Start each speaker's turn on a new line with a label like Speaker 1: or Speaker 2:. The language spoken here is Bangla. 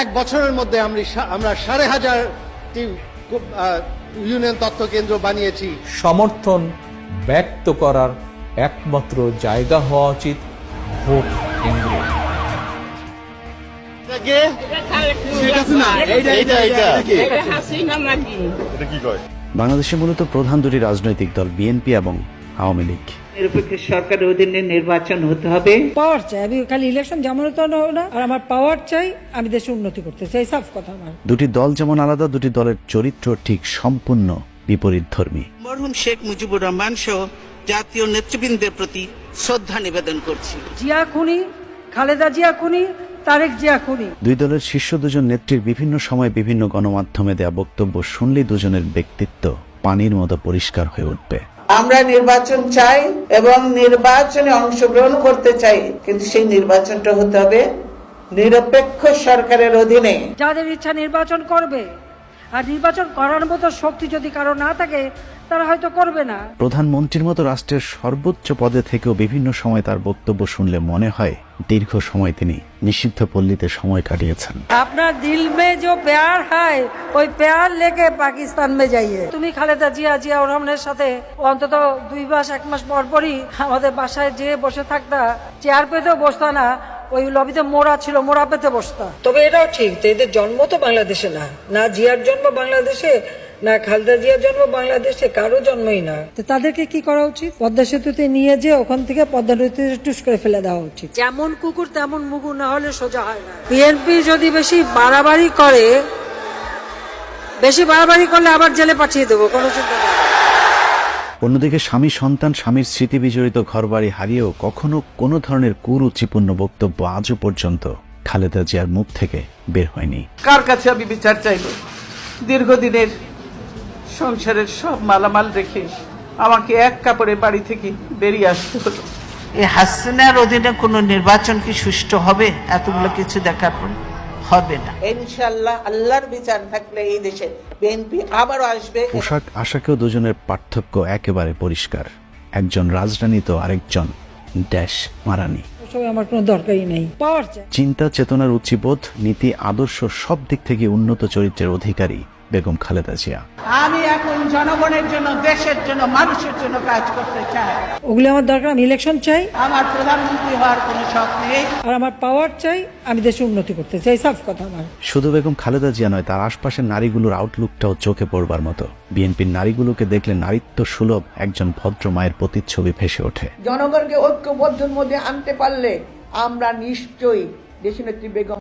Speaker 1: এক বছরের মধ্যে আমরা ১৫০০টি ইউনিয়ন তথ্য কেন্দ্র বানিয়েছি।
Speaker 2: সমর্থন ব্যক্ত করার একমাত্র জায়গা হওয়া উচিত ভোট কেন্দ্র।
Speaker 3: বাংলাদেশে মূলত প্রধান দুটি রাজনৈতিক দল বিএনপি এবং আওয়ামী লীগ।
Speaker 4: নিরপেক্ষ সরকারের অধীনে নির্বাচন হতে হবে।
Speaker 5: পাওয়ার চাই, আমি খালি ইলেকশন যেমন তো না, আর আমার পাওয়ার চাই, আমি দেশে উন্নতি করতে চাই, সাফ কথা আমার।
Speaker 3: দুটি দল যেমন আলাদা, দুটি দলের চরিত্র ঠিক সম্পূর্ণ বিপরীতধর্মী।
Speaker 4: মরহুম শেখ মুজিবুর রহমান সহ জাতীয় নেতৃবৃন্দের প্রতি শ্রদ্ধা নিবেদন করছি।
Speaker 5: জিয়া খুনি, খালেদা জিয়া খুনি, তারেক জিয়া খুনি।
Speaker 3: দুই দলের শীর্ষ দুজন নেত্রীর বিভিন্ন সময় বিভিন্ন গণমাধ্যমে দেয়া বক্তব্য শুনলেই দুজনের ব্যক্তিত্ব পানির মতো পরিষ্কার হয়ে উঠবে।
Speaker 4: আমরা নির্বাচন চাই এবং নির্বাচনে অংশগ্রহণ করতে চাই, কিন্তু সেই নির্বাচনটা হতে হবে নিরপেক্ষ সরকারের অধীনে।
Speaker 5: যাদের ইচ্ছা নির্বাচন করবে, আর নির্বাচন করার মতো শক্তি যদি কারো না থাকে তারা হয়তো করবে না।
Speaker 3: প্রধানমন্ত্রীর মতো রাষ্ট্রের সর্বোচ্চ পদে থেকেও বিভিন্ন সময় তার বক্তব্য শুনলে মনে হয় দীর্ঘ সময় তিনি নিষিদ্ধ পল্লীতে সময় কাটিয়েছেন।
Speaker 5: আপনার দিল মে जो प्यार है ওই प्यार लेके পাকিস্তান में जाइए। তুমি খালেদা জিয়া রহমানের সাথে অন্তত 2 মাস 1 মাস পর পরই আমাদের বাসায় যে বসে থাকতা, চেয়ার পেতেও বসতা না, ওই লবিতে মোড়া ছিল, মোড়া পেতে বসতা। তবে এটাও ঠিক, এদের জন্ম তো বাংলাদেশে না, না জিয়ার জন্ম বাংলাদেশে, না খালেদা জিয়ার জন্ম বাংলাদেশে, কারো জন্মই না। তাদেরকে কি করা উচিত? পদ্মা সেতুতে নিয়ে যে ওখান থেকে পদ্মা নদীতে টুস করে ফেলে দেওয়া উচিত। যেমন কুকুর তেমন মুগুর, না হলে সোজা হয় না। বিএনপি যদি বেশি বাড়াবাড়ি করলে আবার জেলে পাঠিয়ে দেবো, কোনো চিন্তা নেই।
Speaker 3: অন্যদিকে স্বামী সন্তান, স্বামীর স্মৃতি বিজড়িত ঘরবাড়ি হারিয়েও কখনো কোনো ধরনের কুরুচিপূর্ণ বক্তব্য আজও পর্যন্ত খালেদা জিয়ার মুখ থেকে বের হয়নি।
Speaker 4: কার কাছে আমি বিচার চাইব? দীর্ঘদিনের সংসারের সব মালামাল রেখে আমাকে এক কাপড়ে বাড়ি থেকে বেরিয়ে আসতে হলো। এই হাসিনার অধীনে কোনো নির্বাচন কি সুষ্ঠু হবে? এতগুলো কিছু দেখার পর হবে না। ইনশাআল্লাহ আল্লাহর বিচার থাকলে এই দেশে বিএনপি আবারও আসবে।
Speaker 3: পোশাক আশাকেও দুজনের পার্থক্য একেবারে পরিষ্কার। একজন রাজরানী তো আরেকজন ড্যাশ মারানি।
Speaker 5: আমার কোনো দরকারই নেই, পাওয়ার চাই।
Speaker 3: চিন্তা চেতনার উচ্চবোধ, নীতি আদর্শ সব দিক থেকে উন্নত চরিত্রের অধিকারী বেগম খালেদা জিয়া।
Speaker 4: আমি এখন জনগণের জন্য, দেশের জন্য, মানুষের জন্য কাজ করতে চাই।
Speaker 5: ওগুলো আমার দরকার, আমি ইলেকশন চাই,
Speaker 4: আমার প্রধানমন্ত্রী হওয়ার কোনো শখ নেই,
Speaker 5: আর আমার পাওয়ার চাই, আমি দেশে উন্নতি করতে চাই, সাফ কথা আমার।
Speaker 3: শুধু বেগম খালেদা জিয়া নয়, তার আশপাশের নারীগুলোর আউটলুকটাও চোখে পড়বার মতো। বিএনপির নারীগুলোকে দেখলে নারীত্ব সুলভ একজন ভদ্র মায়ের প্রতিচ্ছবি ভেসে ওঠে।
Speaker 4: জনগণকে ঐক্যবদ্ধের মধ্যে আনতে পারলে আমরা নিশ্চয়ই দেশনেত্রী বেগম